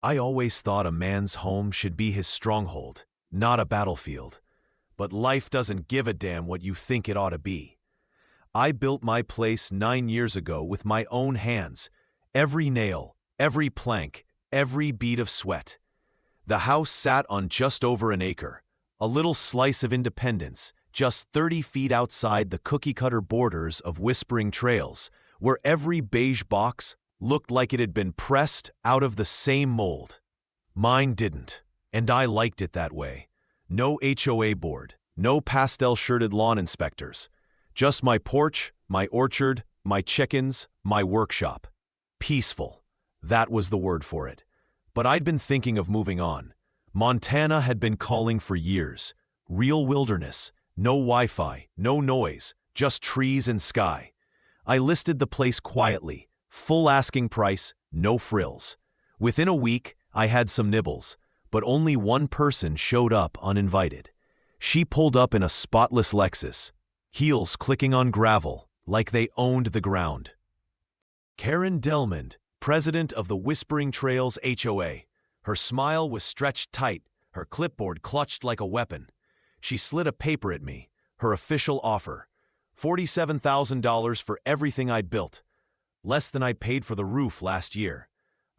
I always thought a man's home should be his stronghold, not a battlefield. But life doesn't give a damn what you think it ought to be. I built my place 9 years ago with my own hands. Every nail, every plank, every bead of sweat. The house sat on just over an acre, a little slice of independence, just 30 feet outside the cookie-cutter borders of Whispering Trails, where every beige box looked like it had been pressed out of the same mold. Mine didn't, and I liked it that way. No HOA board, no pastel-shirted lawn inspectors. Just my porch, my orchard, my chickens, my workshop. Peaceful. That was the word for it. But I'd been thinking of moving on. Montana had been calling for years. Real wilderness. No Wi-Fi, no noise, just trees and sky. I listed the place quietly. Full asking price, no frills. Within a week, I had some nibbles, but only one person showed up uninvited. She pulled up in a spotless Lexus, heels clicking on gravel like they owned the ground. Karen Delmond, president of the Whispering Trails HOA. Her smile was stretched tight, her clipboard clutched like a weapon. She slid a paper at me, her official offer. $47,000 for everything I'd built. Less than I paid for the roof last year.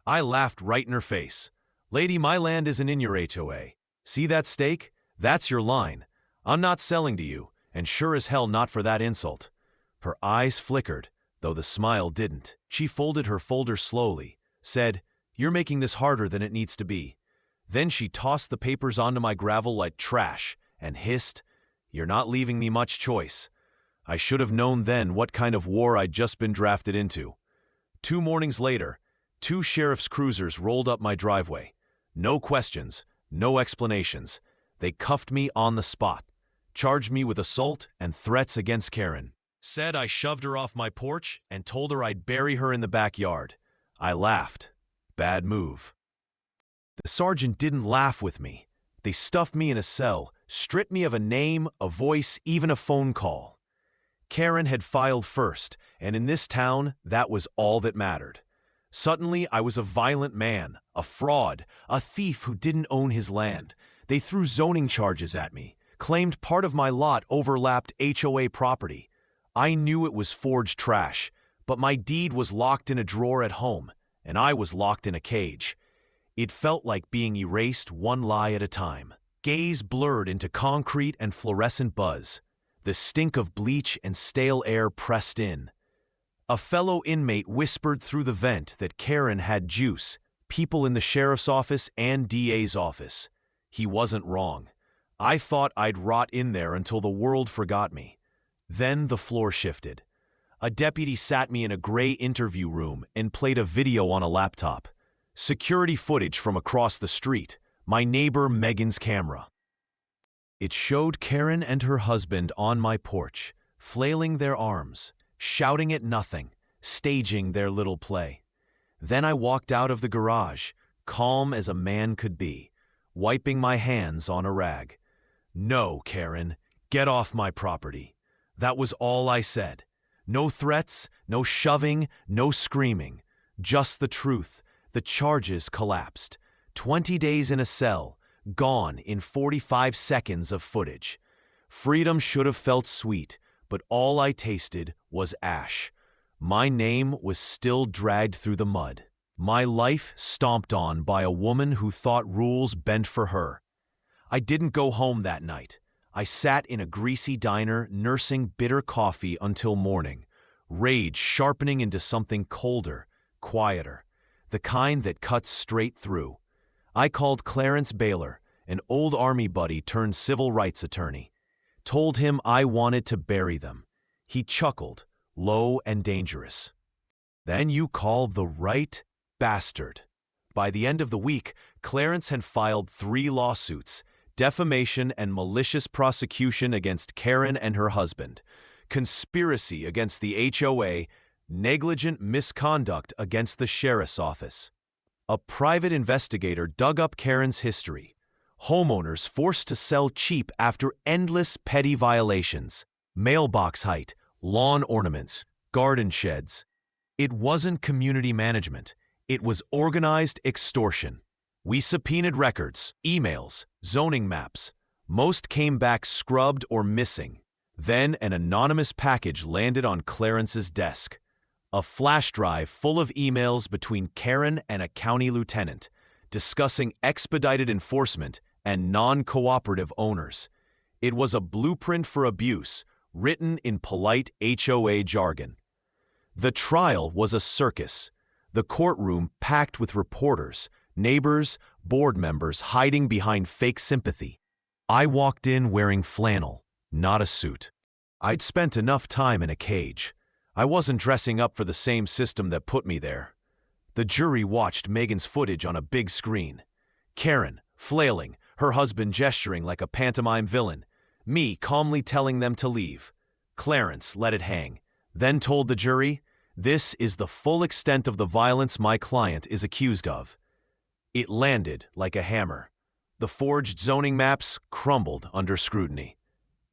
I laughed right in her face. Lady, my land isn't in your HOA. See that stake? That's your line. I'm not selling to you, and sure as hell not for that insult. Her eyes flickered, though the smile didn't. She folded her folder slowly, said, "You're making this harder than it needs to be." Then she tossed the papers onto my gravel like trash and hissed, "You're not leaving me much choice." I should have known then what kind of war I'd just been drafted into. 2 mornings later, 2 sheriff's cruisers rolled up my driveway. No questions, no explanations. They cuffed me on the spot, charged me with assault and threats against Karen. Said I shoved her off my porch and told her I'd bury her in the backyard. I laughed. Bad move. The sergeant didn't laugh with me. They stuffed me in a cell, stripped me of a name, a voice, even a phone call. Karen had filed first, and in this town, that was all that mattered. Suddenly, I was a violent man, a fraud, a thief who didn't own his land. They threw zoning charges at me, claimed part of my lot overlapped HOA property. I knew it was forged trash, but my deed was locked in a drawer at home, and I was locked in a cage. It felt like being erased one lie at a time. Gaze blurred into concrete and fluorescent buzz. The stink of bleach and stale air pressed in. A fellow inmate whispered through the vent that Karen had juice, people in the sheriff's office and DA's office. He wasn't wrong. I thought I'd rot in there until the world forgot me. Then the floor shifted. A deputy sat me in a gray interview room and played a video on a laptop. Security footage from across the street, my neighbor Megan's camera. It showed Karen and her husband on my porch, flailing their arms, shouting at nothing, staging their little play. Then I walked out of the garage, calm as a man could be, wiping my hands on a rag. "No, Karen, get off my property." That was all I said. No threats, no shoving, no screaming. Just the truth. The charges collapsed. 20 days in a cell, gone in 45 seconds of footage. Freedom should have felt sweet, but all I tasted was ash. My name was still dragged through the mud. My life stomped on by a woman who thought rules bent for her. I didn't go home that night. I sat in a greasy diner nursing bitter coffee until morning, rage sharpening into something colder, quieter, the kind that cuts straight through. I called Clarence Baylor, an old Army buddy turned civil rights attorney. Told him I wanted to bury them. He chuckled, low and dangerous. "Then you call the right bastard." By the end of the week, Clarence had filed 3 lawsuits, defamation and malicious prosecution against Karen and her husband, conspiracy against the HOA, negligent misconduct against the sheriff's office. A private investigator dug up Karen's history. Homeowners forced to sell cheap after endless petty violations. Mailbox height, lawn ornaments, garden sheds. It wasn't community management. It was organized extortion. We subpoenaed records, emails, zoning maps. Most came back scrubbed or missing. Then an anonymous package landed on Clarence's desk. A flash drive full of emails between Karen and a county lieutenant, discussing expedited enforcement and non-cooperative owners. It was a blueprint for abuse, written in polite HOA jargon. The trial was a circus, the courtroom packed with reporters, neighbors, board members hiding behind fake sympathy. I walked in wearing flannel, not a suit. I'd spent enough time in a cage. I wasn't dressing up for the same system that put me there. The jury watched Megan's footage on a big screen. Karen, flailing, her husband gesturing like a pantomime villain. Me calmly telling them to leave. Clarence let it hang, then told the jury, "This is the full extent of the violence my client is accused of." It landed like a hammer. The forged zoning maps crumbled under scrutiny.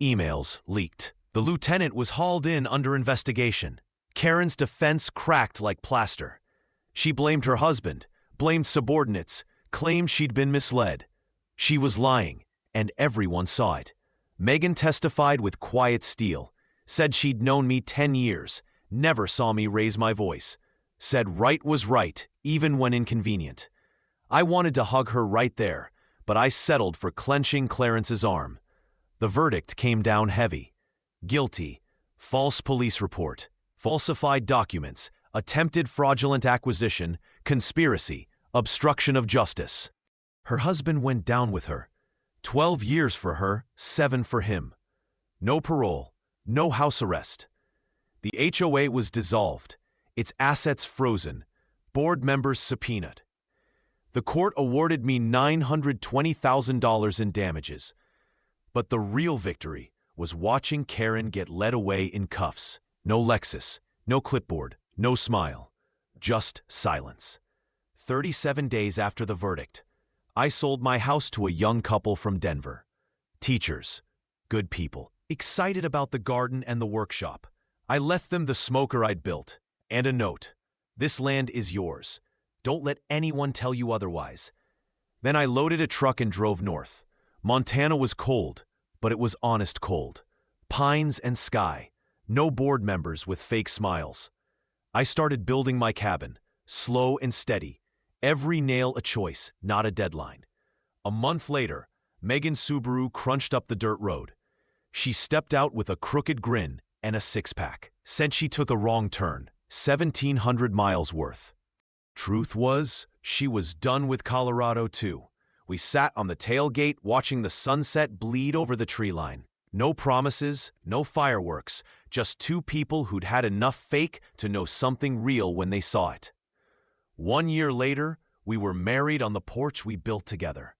Emails leaked. The lieutenant was hauled in under investigation. Karen's defense cracked like plaster. She blamed her husband, blamed subordinates, claimed she'd been misled. She was lying, and everyone saw it. Megan testified with quiet steel, said she'd known me 10 years, never saw me raise my voice, said right was right, even when inconvenient. I wanted to hug her right there, but I settled for clenching Clarence's arm. The verdict came down heavy. Guilty, false police report, falsified documents, attempted fraudulent acquisition, conspiracy, obstruction of justice. Her husband went down with her. 12 years for her, 7 for him. No parole, no house arrest. The HOA was dissolved, its assets frozen, board members subpoenaed. The court awarded me $920,000 in damages. But the real victory was watching Karen get led away in cuffs. No Lexus, no clipboard, no smile, just silence. 37 days after the verdict, I sold my house to a young couple from Denver. Teachers, good people, excited about the garden and the workshop. I left them the smoker I'd built, and a note. "This land is yours. Don't let anyone tell you otherwise." Then I loaded a truck and drove north. Montana was cold, but it was honest cold. Pines and sky, no board members with fake smiles. I started building my cabin, slow and steady. Every nail a choice, not a deadline. A month later, Megan's Subaru crunched up the dirt road. She stepped out with a crooked grin and a six-pack. Said she took a wrong turn, 1,700 miles worth. Truth was, she was done with Colorado too. We sat on the tailgate watching the sunset bleed over the tree line. No promises, no fireworks, just two people who'd had enough fake to know something real when they saw it. 1 year later, we were married on the porch we built together.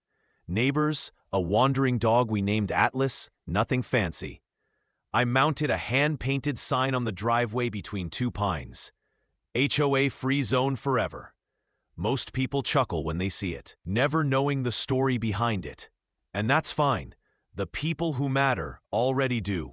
Neighbors, a wandering dog we named Atlas, nothing fancy. I mounted a hand-painted sign on the driveway between two pines. HOA free zone forever. Most people chuckle when they see it, never knowing the story behind it. And that's fine. The people who matter already do.